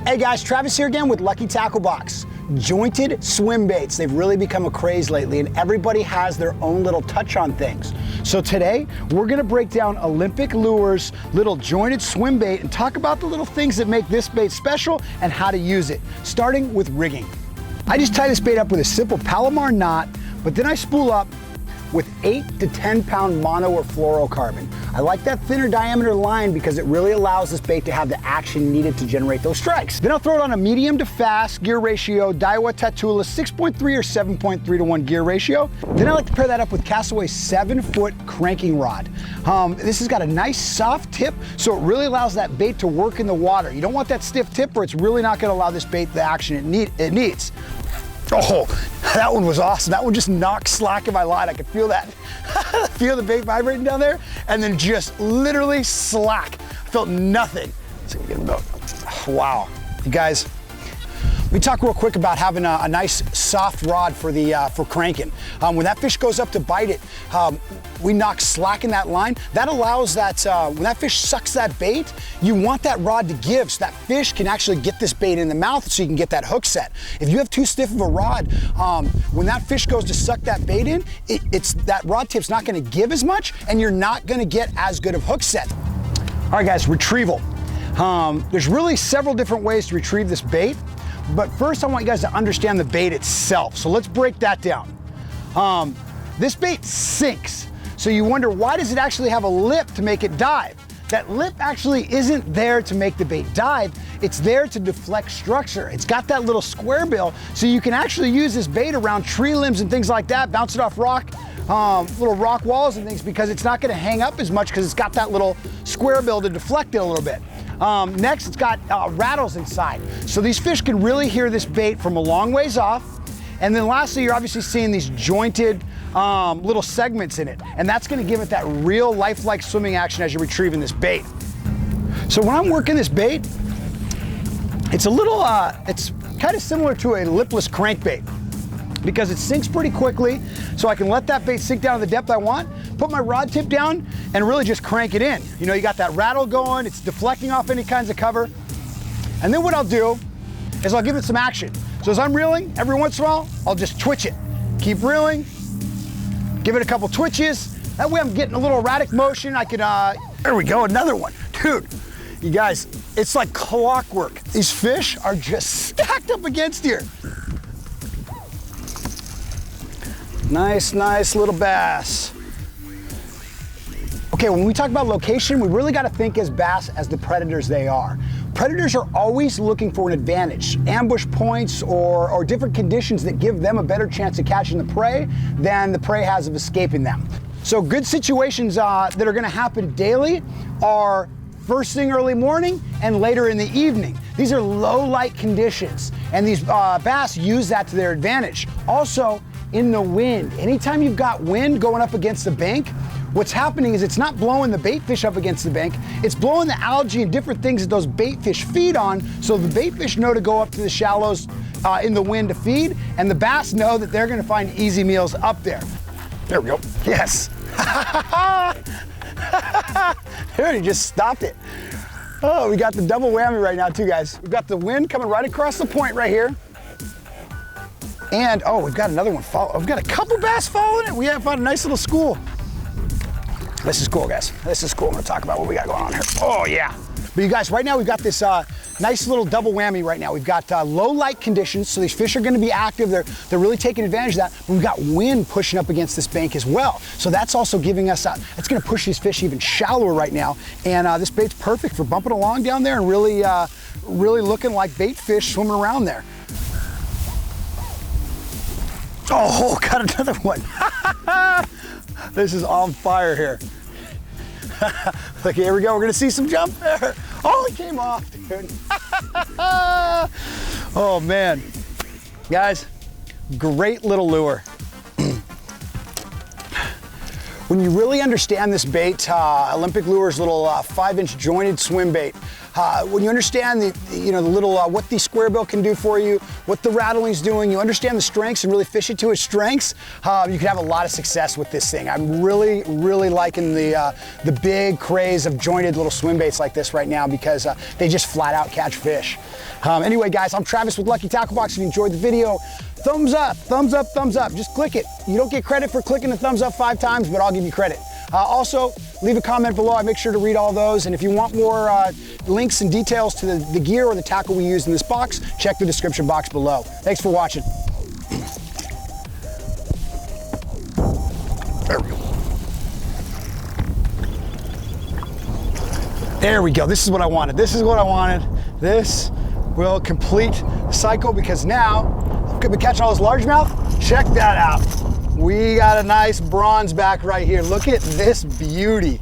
Hey guys, Travis here again with Lucky Tackle Box. Jointed swim baits. They've really become a craze lately, and everybody has their own little touch on things. So today, we're gonna break down Olympic Lures little jointed swim bait and talk about the little things that make this bait special and how to use it, starting with rigging. I just tie this bait up with a simple Palomar knot, but then I spool up with 8 to 10 pound mono or fluorocarbon. I like that thinner diameter line because it really allows this bait to have the action needed to generate those strikes. Then I'll throw it on a medium to fast gear ratio, Daiwa Tatula 6.3 or 7.3 to 1 gear ratio. Then I like to pair that up with Castaway's 7-foot cranking rod. This has got a nice soft tip, so it really allows that bait to work in the water. You don't want that stiff tip or it's really not gonna allow this bait the action it needs. Oh, that one was awesome. That one just knocked slack in my line. I could feel that. Feel the bait vibrating down there, and then just literally slack. I felt nothing. So get him out. Wow, you guys. We talk real quick about having a nice soft rod for cranking. When that fish goes up to bite it, we knock slack in that line. That allows that, when that fish sucks that bait, you want that rod to give so that fish can actually get this bait in the mouth so you can get that hook set. If you have too stiff of a rod, when that fish goes to suck that bait in, that rod tip's not gonna give as much and you're not gonna get as good of hook set. All right guys, retrieval. There's really several different ways to retrieve this bait. But first I want you guys to understand the bait itself. So let's break that down. This bait sinks. So you wonder, why does it actually have a lip to make it dive? That lip actually isn't there to make the bait dive. It's there to deflect structure. It's got that little square bill, so you can actually use this bait around tree limbs and things like that, bounce it off rock, little rock walls and things, because it's not gonna hang up as much because it's got that little square bill to deflect it a little bit. Next, it's got rattles inside. So these fish can really hear this bait from a long ways off. And then lastly, you're obviously seeing these jointed little segments in it. And that's gonna give it that real lifelike swimming action as you're retrieving this bait. So when I'm working this bait, it's a little, it's kind of similar to a lipless crankbait because it sinks pretty quickly. So I can let that bait sink down to the depth I want, put my rod tip down and really just crank it in. You know, you got that rattle going, it's deflecting off any kinds of cover. And then what I'll do is I'll give it some action. So as I'm reeling, every once in a while, I'll just twitch it. Keep reeling, give it a couple twitches. That way I'm getting a little erratic motion. I can, there we go, another one. Dude, you guys, it's like clockwork. These fish are just stacked up against here. Nice, nice little bass. Okay, when we talk about location, we really gotta think as bass as the predators they are. Predators are always looking for an advantage, ambush points or different conditions that give them a better chance of catching the prey than the prey has of escaping them. So good situations that are gonna happen daily are first thing early morning and later in the evening. These are low light conditions, and these bass use that to their advantage. Also, in the wind, anytime you've got wind going up against the bank, what's happening is it's not blowing the bait fish up against the bank, it's blowing the algae and different things that those bait fish feed on, so the bait fish know to go up to the shallows in the wind to feed, and the bass know that they're gonna find easy meals up there. There we go, yes. There, he just stopped it. Oh, we got the double whammy right now too, guys. We've got the wind coming right across the point right here. And, oh, we've got another one we've got a couple bass following it. We have found a nice little school. This is cool, guys. This is cool. I'm gonna talk about what we got going on here. Oh, yeah. But you guys, right now we've got this nice little double whammy right now. We've got low light conditions, so these fish are gonna be active. They're really taking advantage of that. But we've got wind pushing up against this bank as well. So that's also giving us, it's gonna push these fish even shallower right now. And this bait's perfect for bumping along down there and really, really looking like bait fish swimming around there. Oh, got another one. This is on fire here. Look, here we go. We're gonna see some jump there. Oh, it came off, dude. Oh man, guys, great little lure. When When you really understand this bait, Olympic Lure's little 5-inch jointed swim bait, when you understand the little what the square bill can do for you, what the rattling's doing, you understand the strengths and really fish it to its strengths, you can have a lot of success with this thing. I'm really liking the big craze of jointed little swim baits like this right now because they just flat out catch fish. Anyway, guys, I'm Travis with Lucky Tackle Box. If you enjoyed the video, thumbs up, thumbs up, thumbs up. Just click it. You don't get credit for clicking the thumbs up 5 times, but I'll give you credit. Also, leave a comment below. I make sure to read all those. And if you want more links and details to the gear or the tackle we use in this box, check the description box below. Thanks for watching. There we go. There we go. This is what I wanted. This is what I wanted. This will complete the cycle because now I'm gonna be catching all this largemouth. Check that out. We got a nice bronze back right here. Look at this beauty.